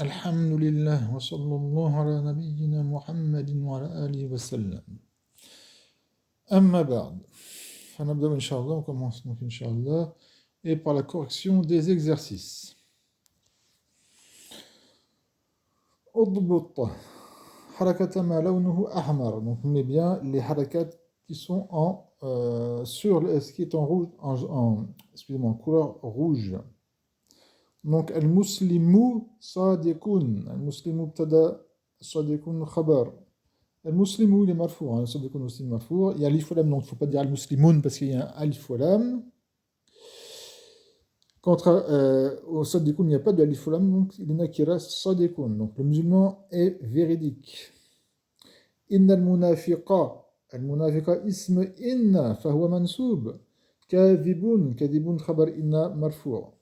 الحمد لله وصلى الله على نبينا محمد وعلى آله وسلم. أما بعد فنبدأ إن شاء الله. On commence donc Inch'Allah et par la correction des exercices. اضبط حركة ما لونه أحمر. Donc on met bien les harakat qui sont sur ce qui est en rouge, excusez-moi, en couleur rouge. Donc المسلم صادق. المسلم مبتدا صادق خبر. المسلم il est marfou, صادق المسلم marfou. Il y a alif wa lam, donc il ne faut pas dire al-muslimun parce qu'il y a un alif wa lam. Au صادق il n'y a pas de alif wa lam, donc il est nakira صادق. Donc le musulman est véridique. إن المنافق. المنافق اسم إن فهو منسوب. كاذب كاذب خبر إن مرفوع.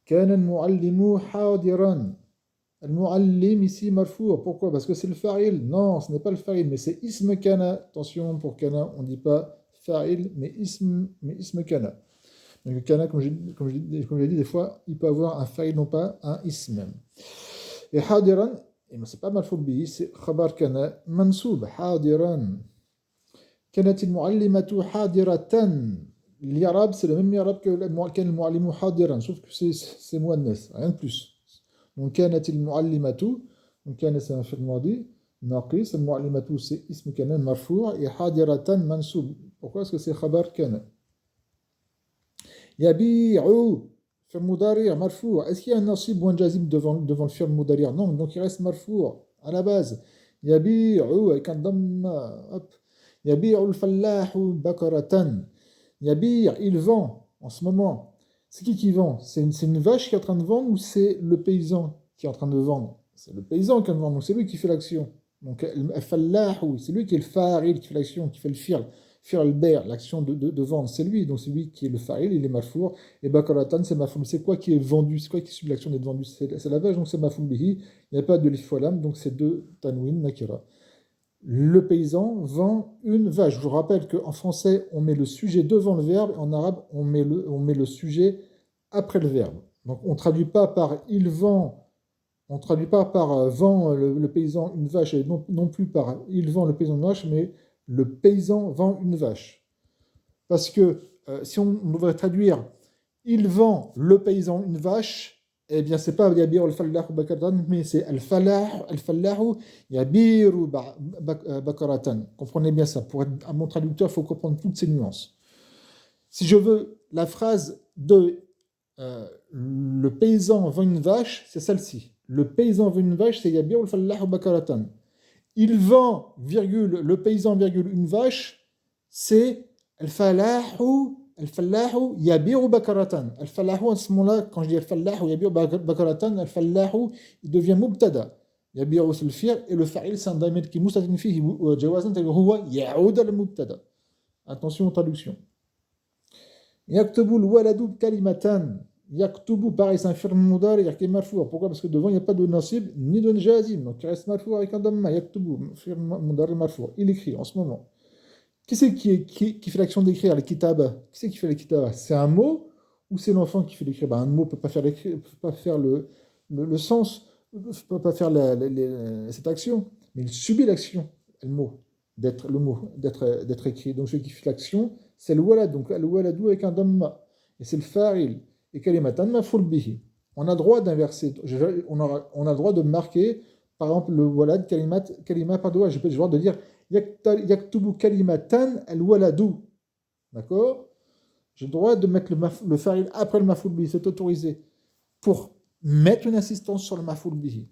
كان المعلم حاضرا. المعلم ici marfou. Pourquoi? Parce que c'est le fa'il. Non, ce n'est pas le fa'il, mais c'est ism kana. Attention, pour kana, on ne dit pas fa'il, mais ism kana. Donc kana, comme j'ai dit, des fois, il peut avoir un fa'il, non pas un ism. Et hadiran, c'est pas marfou bihi, c'est khabar kana mansoub. Hadiran. كانت المعلمة حاضرة. L'Arab, c'est le même Arab que كان المعلم حاضرا, sauf que c'est مؤنث, rien de plus. Donc كانت المعلمة, donc كان c'est un fi'l madi ناقص, المعلمة c'est اسم كان مرفوع et حاضرة منصوب. Pourquoi? Parce que c'est خبر كان. يبيع fi'l مضارع مرفوع. Est-ce qu'il y a un nasib ou un jazim devant le fi'l مضارع? Non, donc il reste مرفوع à la base. يبيع avec un damma, hop. يبيع الفلاح بقرة. Yabir, il vend en ce moment. C'est qui vend? C'est une vache qui est en train de vendre ou c'est le paysan qui est en train de vendre? C'est le paysan qui est en train de vendre, donc c'est lui qui fait l'action. Donc, c'est lui qui est le fa'il, qui fait l'action, qui fait le fi'l al-bay', l'action de vendre. C'est lui, donc c'est lui qui est le fa'il, il est marfour. Et bakaratan, c'est mafoum. C'est quoi qui est vendu? C'est quoi qui suit l'action d'être vendu? C'est la vache, donc c'est mafoum bihi. Il n'y a pas de l'ifwalam, donc c'est deux tanwin nakira. Le paysan vend une vache. Je vous rappelle qu'en français, on met le sujet devant le verbe, et en arabe, on met le sujet après le verbe. Donc on ne traduit pas par il vend, on ne traduit pas par vend le paysan une vache, et non plus par il vend le paysan une vache, mais le paysan vend une vache. Parce que si on devrait traduire il vend le paysan une vache, eh bien, c'est pas Yabir al-Fallah Bakaratan, mais c'est al-Fallahu Yabiru Bakaratan. Comprenez bien ça. Pour être un bon traducteur, il faut comprendre toutes ces nuances. Si je veux la phrase de le paysan vend une vache, c'est celle-ci. Le paysan vend une vache, c'est Yabir al-Fallah Bakaratan. Il vend, virgule, le paysan, virgule, une vache, c'est al-Falahu. Al-Fallahu yabiru bakaratan. Al-Fallahu, à ce moment-là, quand je dis Al-Fallahu yabiru bakaratan, Al-Fallahu, il devient mubtada. Yabiru c'est le fi'l, et le fa'il c'est un damir qui mustatin fihi jawazan, huwa ya'ud al-mubtada. Attention aux traductions. Yaktubu al-waladu kalimatan. Yaktubu, pareil, c'est un fi'l mudari qui est marfou. Pourquoi? Parce que devant, il n'y a pas de nasib ni de jazim. Donc il reste marfou avec un damma. Yaktubu, fi'l mudari marfou. Il écrit en ce moment. Qui c'est qui fait l'action d'écrire, les kitaba? Qui c'est qui fait les kitaba? C'est un mot ou c'est l'enfant qui fait l'écrire? Un mot ne peut pas faire, peut pas faire le sens, ne peut pas faire cette action, mais il subit l'action, le mot, d'être écrit. Donc celui qui fait l'action, c'est le walad, donc le waladou avec un damma, et c'est le fa'il, et kalimatan maf'ul bihi. On a droit d'inverser, on a droit de marquer, par exemple, le walad, kalima par doigt, j'ai le droit de dire yaktubu kalimatan al-waladu. D'accord? J'ai le droit de mettre le fa'il après le maf'ul bihi, c'est autorisé. Pour mettre une insistance sur le maf'ul bihi.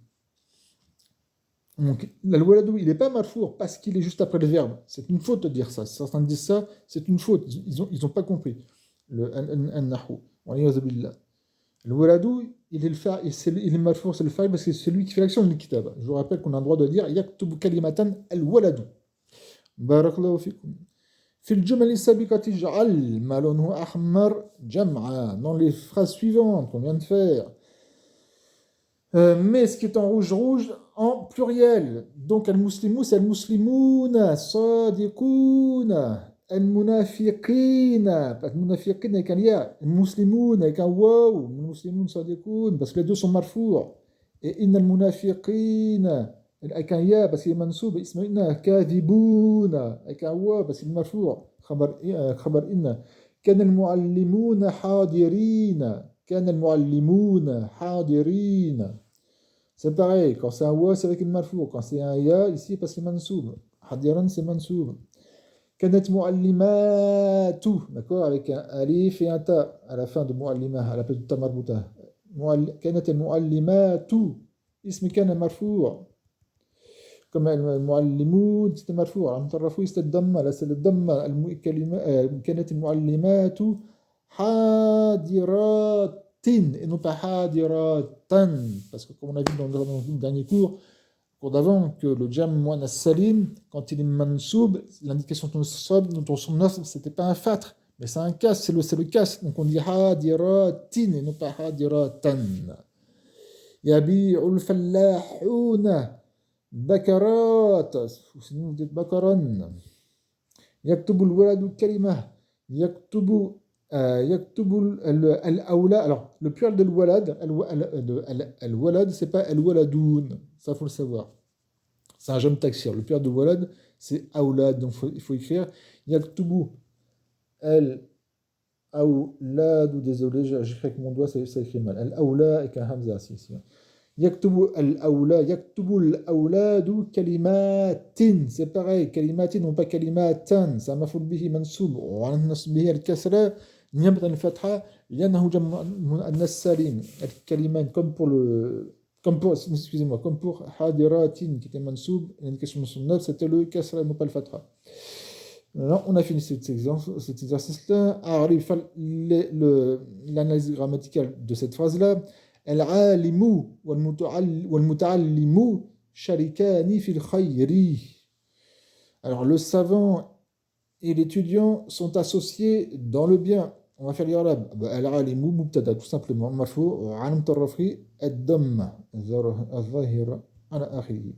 Donc, al-waladu, il n'est pas marfour parce qu'il est juste après le verbe. C'est une faute de dire ça. Si certains disent ça, c'est une faute. Ils ont pas compris. Le nahu. Le waladu, il est marfour, c'est le fa'il parce que c'est lui qui fait l'action du kitab. Je vous rappelle qu'on a le droit de dire yaktubu kalimatan al-waladu. بارك الله فيكم. في الجمل السابقة اجعل ما لونه أحمر جمعا. Dans les phrases suivantes qu'on vient de faire, mais ce qui est en rouge en pluriel. Donc al-muslimu c'est al-muslimuna, sadiquna, al-munafiqina, pas al-munafiqina avec un ya, al-muslimuna avec un waw, al-muslimun sadiqun, parce que les deux sont marfous. Et inna al-munafiqina, avec un ya parce qu'il est mansoub, isma inna, kadhibouna, avec un wa parce qu'il est marfou', khabar inna. كان المعلمون حاضرين كان المعلمون حاضرين. C'est pareil, quand c'est un wa, c'est avec une marfou'. Quand c'est un ya, ici, parce que c'est mansoub. Hadiran, c'est mansoub. كانت معلمات, d'accord, avec un alif et un ta à la fin de muallima, à la place de ta marbuta. كانت المعلمات اسم كان مرفوع. كما المعلمون c'était مرفوع. علامة الرفع c'est الضمة. Là c'est le ضمة. كانت المعلمات حاضرات et non pas حاضرات. Parce que comme on a vu dans le dernier cours d'avant, que le jam muannas salim, quand il est mansoub, l'indication de son nasb, c'était pas un fatre, mais c'est un kas, c'est le kas. Donc on dit hadiratin et non pas hadiratan. Yabi'ul fallahuna bakarat, sinon vous dites bakaran. Yaktubu al-waladu kalimah. Yaktubu al-awla. Alors, le pluriel de al-walad, al-walad, c'est pas al-waladoun. Ça, faut le savoir. C'est un jeune taxir. Le pluriel de walad, c'est awlad. Donc, il faut écrire yaktubu al-awlad. Désolé, j'écris avec mon doigt, ça écrit mal. Al-awla avec un hamza, ici. يكتب الأولاد يكتب الأولاد كلمات. C'est pareil, كلمات non pas كلمات. c'est un مفعول به منصوب وعلى نصبه الكسرة نيابة عن الفتحة لأنه جمع المؤنث السالم. الكلمات comme pour excusez-moi, comme pour حاضرات qui était منصوب, l'indication de son neuf c'était le كسرة non pas le fatha. Alors, on a fini cet exercice-là. Alors, l'analyse grammaticale de cette phrase-là. العالم والمتعلم شريكان في الخير. Alors le savant et l'étudiant sont associés dans le bien. On va faire l'irab. العالم مبتدا tout simplement مرفوع علامة الرفع الضمة الظاهرة على آخره.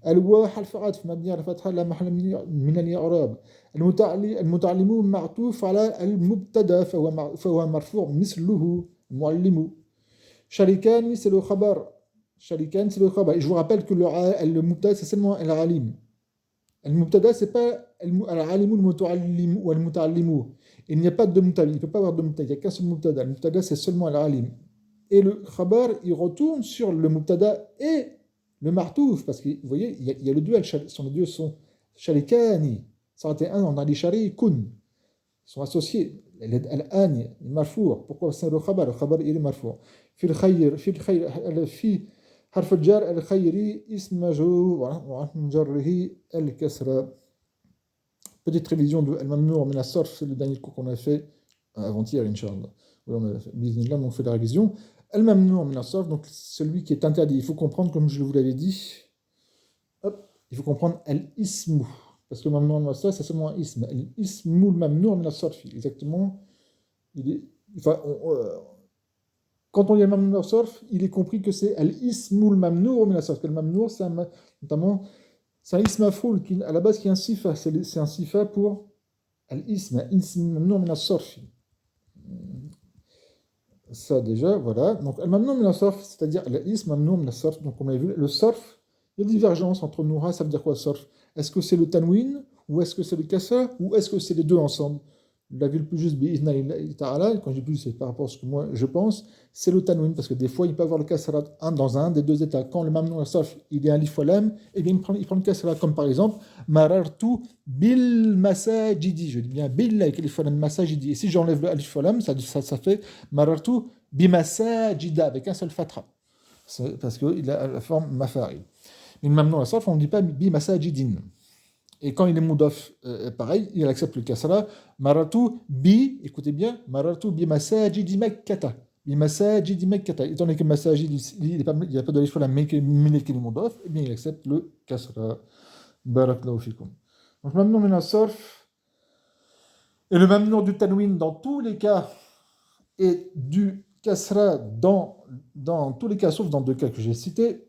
الواو حرف عطف مبني على فتحة لا محل من الإعراب. المتعلم معطوف على المبتدا فهو مرفوع مثله المعلم. Sharikani, c'est le khabar. Sharikan, c'est le khabar. Et je vous rappelle que le mubtada, c'est seulement al-alim. Al-mubtada, c'est pas al-alim ou al-muta'allimu. Il n'y a pas de mubtada. Il ne peut pas avoir de mubtada. Il n'y a qu'un seul mubtada. Le mubtada, c'est seulement al-alim. Et le khabar, il retourne sur le mubtada et le martouf. Parce que, vous voyez, il y a le duel. Les deux sont sharikani. Ça aurait été un, on a dit sharikun. Ils sont associés. Al-ani, le marfour. Pourquoi c'est le khabar? Le khabar, il est marfour. في الخير في حرف الجر الخيري اسم مجرور وعن جره الكسرة. Petite révision de al-mamnour min as-sarf, c'est le dernier cours qu'on a fait avant-hier, Inch'Allah. Oui, on a fait, bismillah, on fait la révision. Al-mamnour min as-sarf, donc celui qui est interdit. Il faut comprendre, comme je vous l'avais dit, hop, il faut comprendre al-ismu. Parce que le mamnour min as-sarf, c'est seulement un ism. Al-ismu al-mamnour min as-sarf. Exactement. Enfin, quand on dit al-mamnour sarf, il est compris que c'est al-ismul mamnour min as-sarf. Le mamnour, c'est notamment c'est un ism maf'oul qui à la base qui est un sifa, c'est un sifa pour al-ism mamnour min as-sarf. Ça déjà, voilà. Donc al-mamnour min as-sarf, c'est-à-dire al-ism mamnour min as-sarf. Donc on a vu le sarf, il y a une divergence entre noura, ça veut dire quoi sarf? Est-ce que c'est le tanwin ou est-ce que c'est le kasra ou est-ce que c'est les deux ensemble? La ville plus juste, quand je dis plus, c'est par rapport à ce que moi je pense, c'est le tanwin, parce que des fois il peut avoir le kasra dans un des deux états. Quand le mamnoun saf il est un alif wa lam, et bien il prend le kasra, comme par exemple, marartu bil masajidi, je dis bien bil avec alif wa lam masajidi, et si j'enlève le alif wa lam, ça fait marartu bi masajida, avec un seul fatra, parce qu'il a la forme mafari. Mais le mamnoun saf, on ne dit pas bi masajidin. Et quand il est moudaf, pareil, il accepte le kasra. Maratu bi, écoutez bien, maratu bi masajidi makkata. Bi masajidi makkata. Étant donné que masajid, il n'y a pas de l'alif la mais qu'il est moudaf, eh bien il accepte le kasra. Barakallahu fikum. Donc mamnoun min as-sarf, et le mamnoun du tanwin dans tous les cas, et du kasra dans tous les cas, sauf dans deux cas que j'ai cités.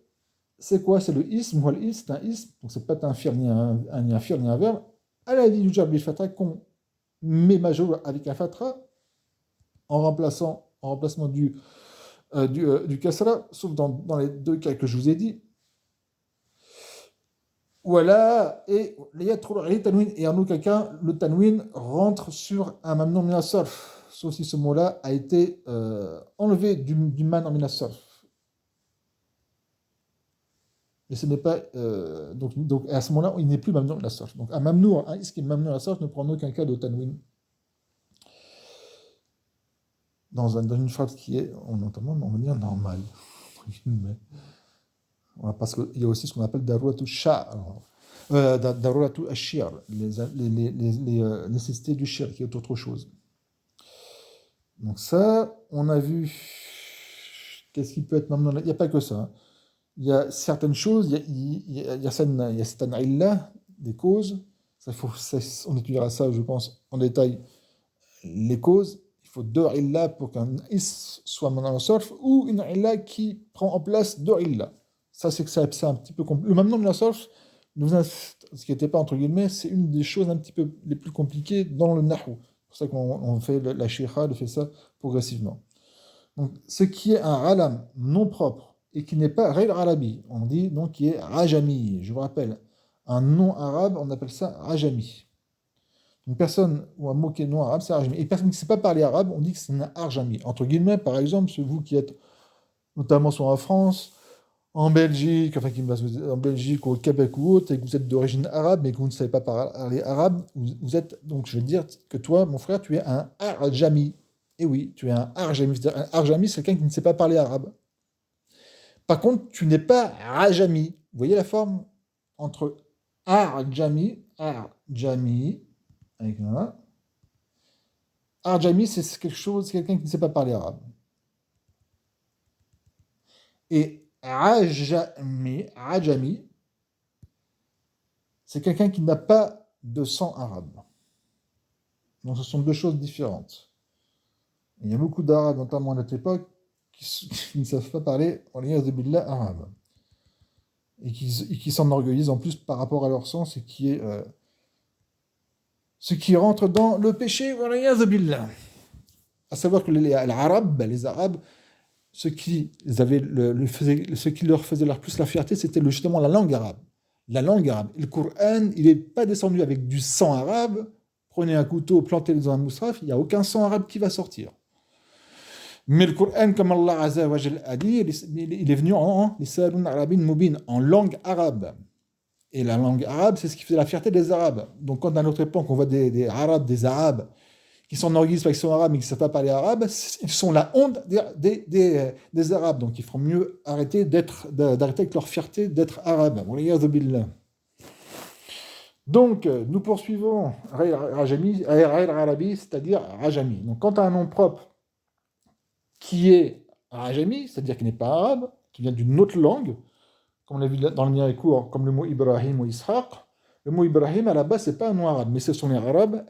C'est quoi? C'est le ism, ou l'ism, c'est un ism, donc c'est pas un fi'l ni un fi'l ni un verbe, à la vie du jar bil fatra qu'on met majeur avec un fatra en remplacement du du kasra, sauf dans les deux cas que je vous ai dit. Voilà, et et en aucun cas, le tanwin rentre sur un mamnoun min as-sarf, sauf si ce mot-là a été enlevé du man min as-sarf. Et ce n'est pas. Donc, à ce moment-là, il n'est plus mamnoun min as-sarf. Donc, un mamnoun, ce qui est mamnoun min as-sarf ne prend en aucun cas de tanwin dans une phrase qui est, notamment, on va dire, normale. Parce qu'il y a aussi ce qu'on appelle daruratu sha'ar, daruratu ashir, les nécessités du shir, qui est autre chose. Donc ça, on a vu, qu'est-ce qui peut être mamnoun. Il n'y a pas que ça. Hein. Il y a certaines choses, il y a certaines illah, des causes. On étudiera ça, je pense, en détail, les causes. Il faut deux illah pour qu'un is soit mamnoun min as-sarf, ou une illah qui prend en place deux illah. Ça, c'est un petit peu compliqué. Le mamnoun min as-sarf, ce qui n'était pas entre guillemets, c'est une des choses un petit peu les plus compliquées dans le nahou. C'est pour ça qu'on fait la sheikha, on fait ça progressivement. Donc, ce qui est un alam non propre et qui n'est pas ghayr arabi, on dit donc qui est rajami. Je vous rappelle, un nom arabe, on appelle ça rajami. Une personne ou un mot qui est non arabe, c'est rajami. Et une personne qui ne sait pas parler arabe, on dit que c'est un arjami. Entre guillemets, par exemple, vous qui êtes notamment soit en France, en Belgique, en Belgique ou au Québec ou autre, et que vous êtes d'origine arabe, mais que vous ne savez pas parler arabe, vous êtes, donc je veux dire que toi, mon frère, tu es un arjami. Et oui, tu es un arjami. C'est-à-dire, un arjami, c'est quelqu'un qui ne sait pas parler arabe. Par contre, tu n'es pas rajami. Vous voyez la forme entre arjami, avec un arjami, c'est quelqu'un qui ne sait pas parler arabe. Et Ajami, c'est quelqu'un qui n'a pas de sang arabe. Donc ce sont deux choses différentes. Il y a beaucoup d'Arabes, notamment à notre époque, qui ne savent pas parler arabe. Et qui s'enorgueillissent en plus par rapport à leur sang, ce qui rentre dans le péché, à savoir que les Arabes, ce qui leur faisait plus la fierté, c'était justement la langue arabe. La langue arabe. Le Coran, il n'est pas descendu avec du sang arabe. Prenez un couteau, plantez-le dans un mousraf, il n'y a aucun sang arabe qui va sortir. Mais le Coran, comme Allah Azza wa Jal a dit, il est venu en lisanun arabin mubin, en langue arabe. Et la langue arabe, c'est ce qui faisait la fierté des Arabes. Donc quand à notre époque, on voit des Arabes, des Arabes, qui s'enorgueillissent parce qu'ils sont arabes mais qui ne savent pas parler arabe, ils sont la honte des Arabes. Donc il faut mieux arrêter avec leur fierté d'être arabes. Donc nous poursuivons Arabi, c'est-à-dire Rajami. Donc quand tu as un nom propre qui est Rajami, c'est-à-dire qui n'est pas arabe, qui vient d'une autre langue, comme on l'a vu dans le dernier cours, comme le mot Ibrahim ou Ishaq, le mot Ibrahim, à la base, ce n'est pas un nom arabe, mais ce sont les Arabes,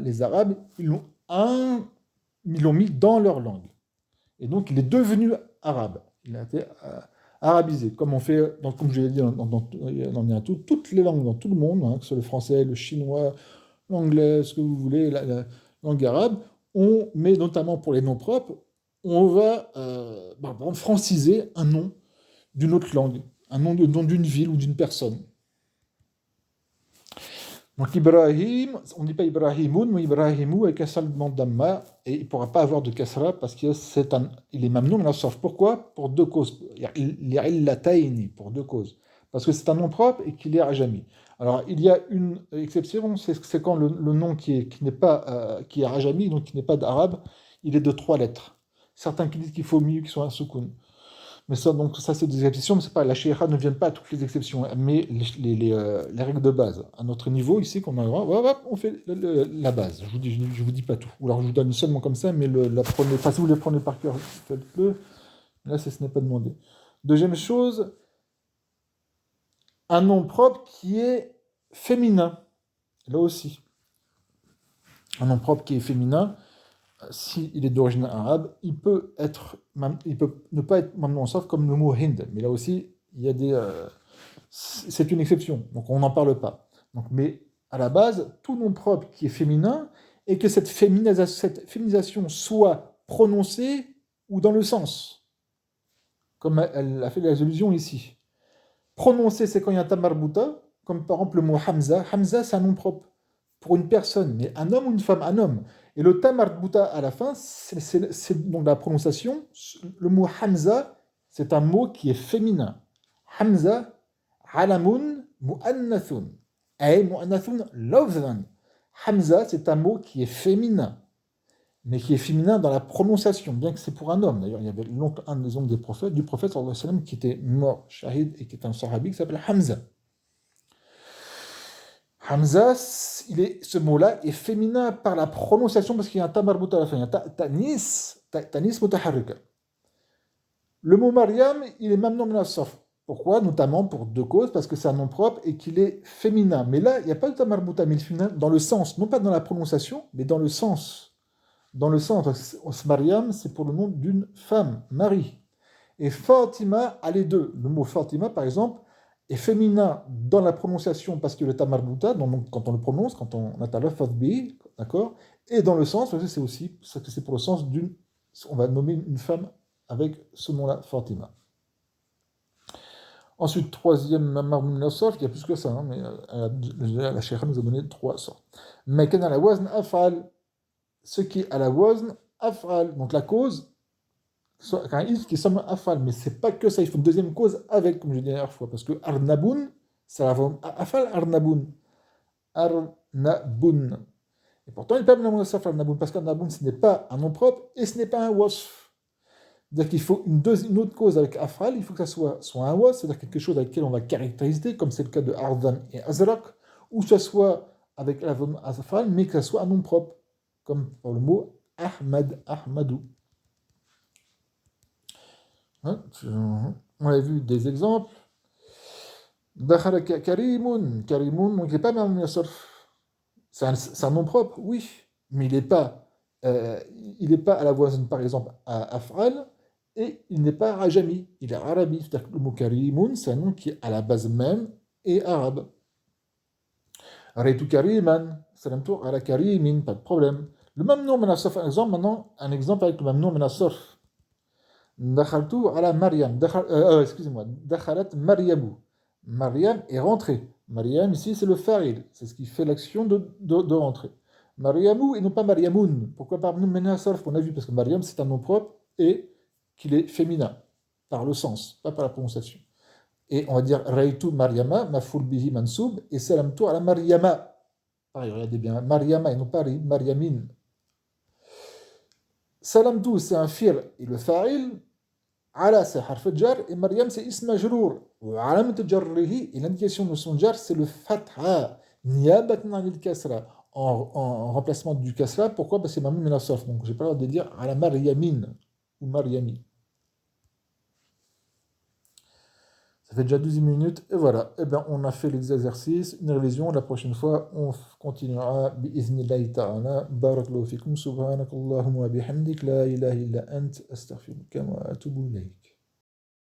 les Arabes, ils l'ont mis dans leur langue. Et donc, il est devenu arabe. Il a été arabisé, comme on fait, comme je l'ai dit dans toutes les langues, dans tout le monde, hein, que ce soit le français, le chinois, l'anglais, ce que vous voulez, la langue arabe, mais notamment pour les noms propres, on va franciser un nom d'une autre langue, un nom d'une ville ou d'une personne. Donc Ibrahim, on ne dit pas Ibrahimoun, mais Ibrahimou avec kasra damma, et il ne pourra pas avoir de kasra parce qu'il est mamnoun min as-sarf. Pourquoi? Pour deux causes. Pour deux causes. Parce que c'est un nom propre et qu'il est rajami. Alors il y a une exception, c'est quand le nom qui est rajami, donc qui n'est pas d'arabe, il est de 3 lettres. Certains qui disent qu'il faut mieux qu'il soit un soukoun. Mais ça, c'est des exceptions, mais c'est pas, la shéri'a ne vient pas à toutes les exceptions, mais les règles de base. À notre niveau, ici, on fait la base. Je vous dis pas tout. Ou alors je vous donne seulement comme ça, mais si vous les prenez par cœur, faites-le. Là, ce n'est pas demandé. Deuxième chose, un nom propre qui est féminin. Là aussi. Un nom propre qui est féminin, s'il est d'origine arabe, il peut ne pas être mamnoun sauf comme le mot Hind. Mais là aussi, c'est une exception, donc on n'en parle pas. Mais à la base, tout nom propre qui est féminin, et que cette féminisation soit prononcée ou dans le sens. comme elle a fait la résolution ici. Prononcer, c'est quand il y a un ta marbuta, comme par exemple le mot Hamza. Hamza, c'est un nom propre pour une personne, mais un homme ou une femme, un homme. Et le ta marbuta à la fin, c'est donc la prononciation. Le mot Hamza, c'est un mot qui est féminin. Hamza, alamun, mu'annathun. Ay mu'annathun lafzan. Hamza, c'est un mot qui est féminin, mais qui est féminin dans la prononciation, bien que c'est pour un homme. D'ailleurs, il y avait un des oncles du prophète sallallahu alayhi wa sallam, qui était mort, shahid, et qui était un sahabi qui s'appelle Hamza. Hamza, ce mot-là est féminin par la prononciation, parce qu'il y a un ta marbout à la fin, il y a un tanis mutaharrika. Le mot Maryam, il est mamnoun min as-sarf. Pourquoi? Notamment pour deux causes, parce que c'est un nom propre et qu'il est féminin. Mais là, il n'y a pas de ta marbout à féminin dans le sens, non pas dans la prononciation, mais dans le sens. Dans le sens, Maryam, c'est pour le nom d'une femme, Marie. Et Fatima a les deux. Le mot Fatima, par exemple, est féminin dans la prononciation parce que le tamarbuta, quand on le prononce, quand on a talafaz bi, d'accord, et dans le sens, c'est aussi parce que c'est pour le sens d'une, on va nommer une femme avec ce nom-là, Fatima. Ensuite, troisième marmoun sorte, il y a plus que ça, hein, mais la Cheikha nous a donné 3 sortes. Mais qu'en a la wazn afal, ce qui est à la wazn afal, donc la cause, un ism qui semble afal, mais c'est pas que ça, il faut une deuxième cause avec, comme je l'ai dit la dernière fois, parce que arnaboun, ça la forme afal arnaboun. Arnaboun. Et pourtant, il n'est pas bien saf arnaboun, parce qu'arnaboun, ce n'est pas un nom propre et ce n'est pas un wasf. C'est-à-dire qu'il faut une autre cause avec afal, il faut que ça soit un wasf, c'est-à-dire quelque chose avec lequel on va caractériser, comme c'est le cas de ardan et azrak, ou que ça soit avec la forme afal, mais que ça soit un nom propre, comme pour le mot Ahmad, Ahmadou. Hein, on a vu des exemples. Dakhala Karimun, Karimun, donc il n'est pas même c'est un nom propre, oui, mais il n'est pas à la voisine, par exemple, à Af'al, et il n'est pas rajami, il est arabi. C'est-à-dire que le mot Karimun, c'est un nom qui, à la base même, est arabe. Raytu Kariman, salam tour à la Karimin, pas de problème. Le même nom, par exemple, maintenant, un exemple avec le même nom, Menassorf. Dakhaltu ala Maryam. Excusez-moi. Dakhalat Maryamu. Maryam est rentrée. Maryam, ici, c'est le fa'il. C'est ce qui fait l'action de rentrer. Maryamu et non pas Maryamun. Pourquoi par nous mener à sarf? On a vu parce que Maryam, c'est un nom propre et qu'il est féminin. Par le sens, pas par la prononciation. Et on va dire Raytu Maryama, maful bihi mansoub, et salamtu ala Maryama. Pareil, regardez bien. Maryama et non pas Maryamin. Salamtu, c'est un fir et le fa'il. Ala, c'est harf jar, et Maryam, c'est ism majrour. وعلامة جره, et l'indication de son jar, c'est le fatha, niyabatan anil kasra, en remplacement du kasra. Pourquoi? Parce que c'est mamou min as-sarf, donc j'ai pas le droit de dire ala Maryamin ou Maryami. Ça fait déjà 12 minutes, et voilà. Eh bien, on a fait l'exercice, une révision. La prochaine fois, on continuera. Bi'iznillahi ta'ala. Barakallahu fikum. Subhanakallahumma bihamdik. La ilaha illa ant. Astaghfiruka wa atubu ilayk.